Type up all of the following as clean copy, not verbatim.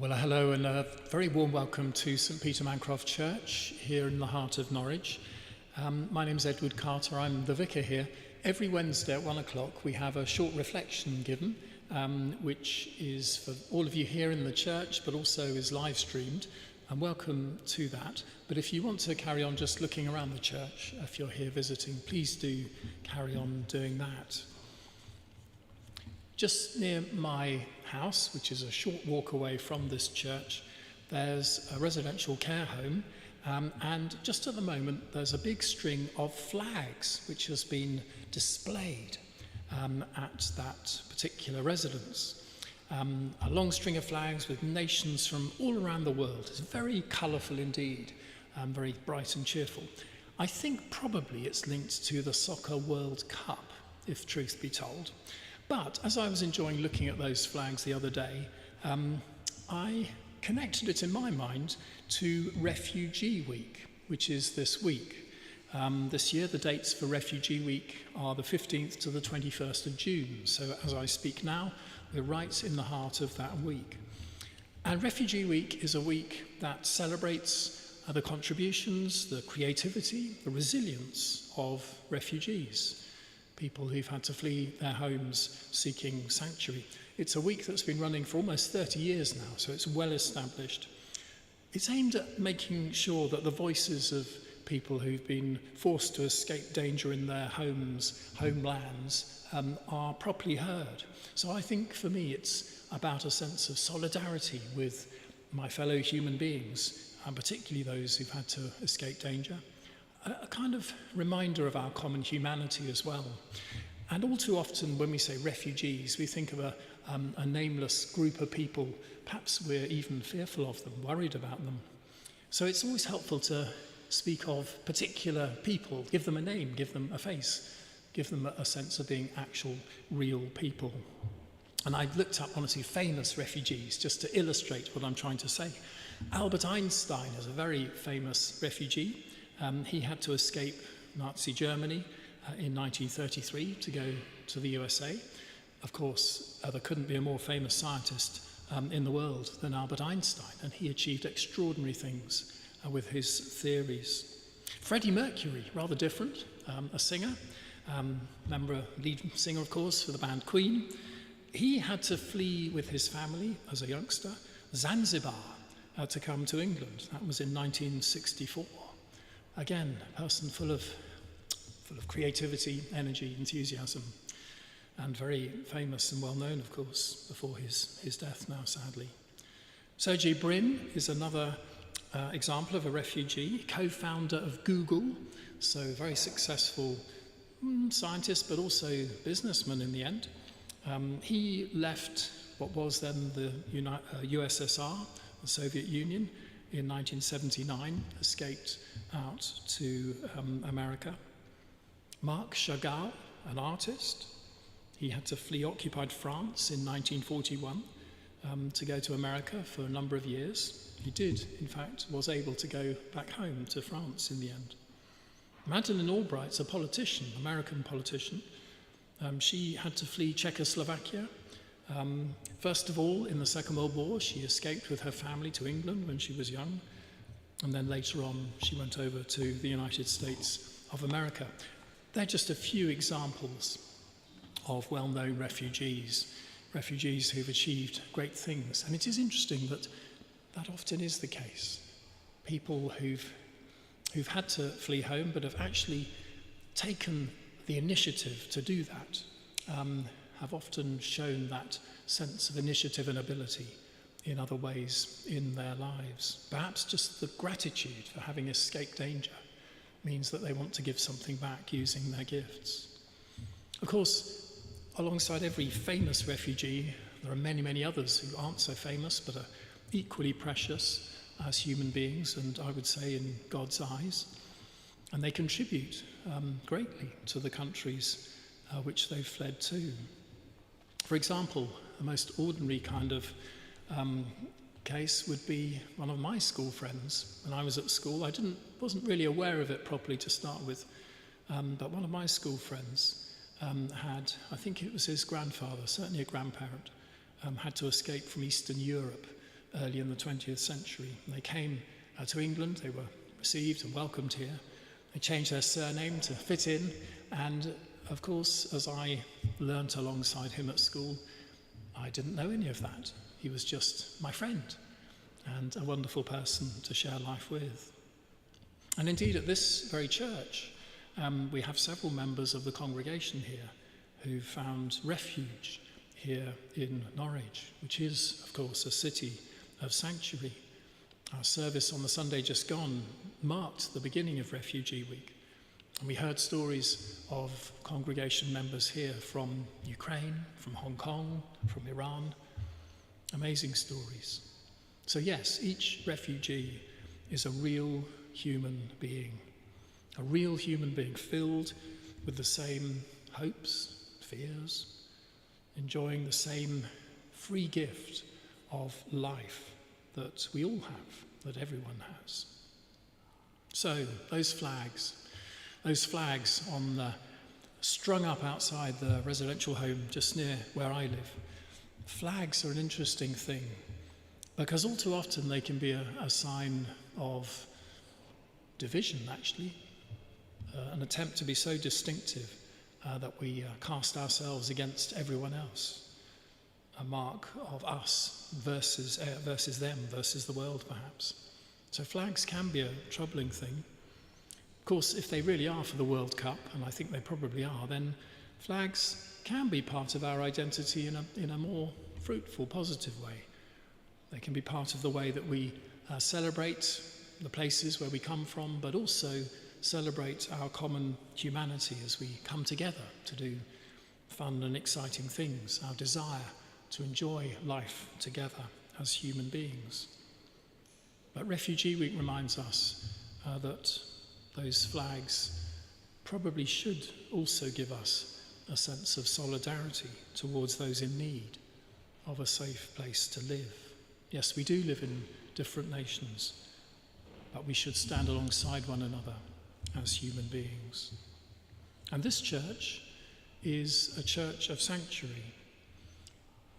Well, hello and a very warm welcome to St Peter Mancroft Church here in the heart of Norwich. My name's Edward Carter, I'm the vicar here. Every Wednesday at 1 o'clock we have a short reflection given, which is for all of you here in the church, but also is live streamed. And welcome to that. But if you want to carry on just looking around the church, if you're here visiting, please do carry on doing that. Just near my house, which is a short walk away from this church, there's a residential care home, and just at the moment there's a big string of flags which has been displayed at that particular residence. A long string of flags with nations from all around the world. It's very colourful indeed, very bright and cheerful. I think probably it's linked to the Soccer World Cup, if truth be told. But as I was enjoying looking at those flags the other day, I connected it in my mind to Refugee Week, which is this week. This year, the dates for Refugee Week are the 15th to the 21st of June. So as I speak now, we're right in the heart of that week. And Refugee Week is a week that celebrates the contributions, the creativity, the resilience of refugees. People who've had to flee their homes seeking sanctuary. It's a week that's been running for almost 30 years now, so it's well established. It's aimed at making sure that the voices of people who've been forced to escape danger in their homelands, are properly heard. So I think for me it's about a sense of solidarity with my fellow human beings, and particularly those who've had to escape danger. A kind of reminder of our common humanity as well. And all too often when we say refugees, we think of a nameless group of people. Perhaps we're even fearful of them, worried about them. So it's always helpful to speak of particular people, give them a name, give them a face, give them a sense of being actual, real people. And I looked up one or two famous refugees just to illustrate what I'm trying to say. Albert Einstein is a very famous refugee. He had to escape Nazi Germany in 1933 to go to the USA. Of course, there couldn't be a more famous scientist in the world than Albert Einstein, and he achieved extraordinary things with his theories. Freddie Mercury, rather different, a singer, lead singer, of course, for the band Queen. He had to flee with his family as a youngster, Zanzibar, to come to England. That was in 1964. Again, a person full of creativity, energy, enthusiasm, and very famous and well known, of course, before his death now, sadly. Sergey Brin is another example of a refugee, co-founder of Google, so very successful scientist, but also businessman in the end. He left what was then the USSR, the Soviet Union, in 1979, escaped out to America. Marc Chagall, an artist, he had to flee occupied France in 1941 to go to America for a number of years. He did, in fact, was able to go back home to France in the end. Madeleine Albright's a politician, American politician. She had to flee Czechoslovakia. First of all, in the Second World War, she escaped with her family to England when she was young. And then later on, she went over to the United States of America. They're just a few examples of well-known refugees who've achieved great things. And it is interesting that that often is the case. People who've had to flee home but have actually taken the initiative to do that have often shown that sense of initiative and ability in other ways in their lives. Perhaps just the gratitude for having escaped danger means that they want to give something back using their gifts. Of course, alongside every famous refugee, there are many, many others who aren't so famous but are equally precious as human beings, and I would say in God's eyes. And they contribute greatly to the countries which they've fled to. For example, the most ordinary kind of case would be one of my school friends. When I was at school, I wasn't really aware of it properly to start with, but one of my school friends had, I think it was his grandfather, certainly a grandparent, had to escape from Eastern Europe early in the 20th century. They came to England, they were received and welcomed here. They changed their surname to fit in, and of course, as I learnt alongside him at school, I didn't know any of that. He was just my friend and a wonderful person to share life with. And indeed, at this very church, we have several members of the congregation here who found refuge here in Norwich, which is, of course, a city of sanctuary. Our service on the Sunday just gone marked the beginning of Refugee Week. And we heard stories of congregation members here from Ukraine, from Hong Kong, from Iran. Amazing stories. So yes, each refugee is a real human being filled with the same hopes, fears, enjoying the same free gift of life that we all have, that everyone has. So those flags strung up outside the residential home just near where I live. Flags are an interesting thing because all too often they can be a sign of division, actually, an attempt to be so distinctive that we cast ourselves against everyone else, a mark of us versus them, versus the world, perhaps. So flags can be a troubling thing. Of course, if they really are for the World Cup, and I think they probably are, then flags can be part of our identity in a more fruitful, positive way. They can be part of the way that we celebrate the places where we come from, but also celebrate our common humanity as we come together to do fun and exciting things, our desire to enjoy life together as human beings. But Refugee Week reminds us that those flags probably should also give us a sense of solidarity towards those in need of a safe place to live. Yes, we do live in different nations, but we should stand alongside one another as human beings. And this church is a church of sanctuary.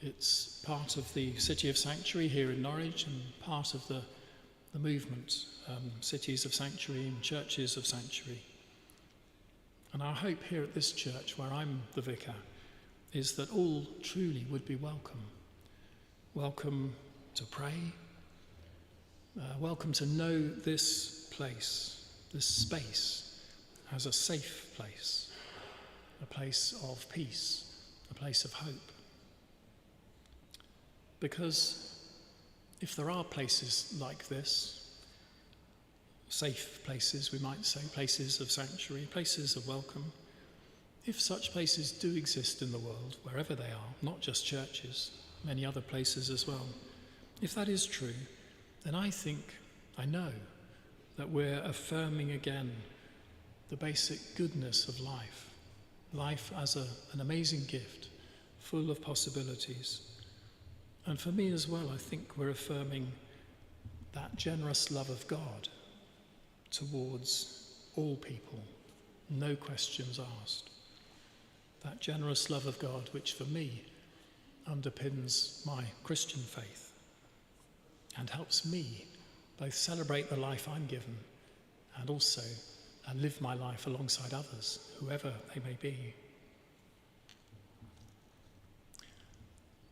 It's part of the City of Sanctuary here in Norwich and part of the movement, cities of sanctuary and churches of sanctuary. And our hope here at this church, where I'm the vicar, is that all truly would be welcome. Welcome to pray, welcome to know this place, this space, as a safe place, a place of peace, a place of hope. Because if there are places like this, safe places, we might say, places of sanctuary, places of welcome, if such places do exist in the world, wherever they are, not just churches, many other places as well, if that is true, then I know that we're affirming again the basic goodness of life, life as an amazing gift, full of possibilities. And for me as well, I think we're affirming that generous love of God towards all people, no questions asked. That generous love of God, which for me underpins my Christian faith and helps me both celebrate the life I'm given and also live my life alongside others, whoever they may be.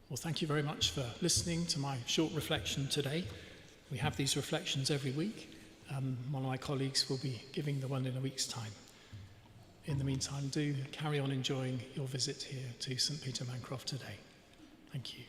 Well, thank you very much for listening to my short reflection today. We have these reflections every week. One of my colleagues will be giving the one in a week's time. In the meantime, do carry on enjoying your visit here to St. Peter Mancroft today. Thank you.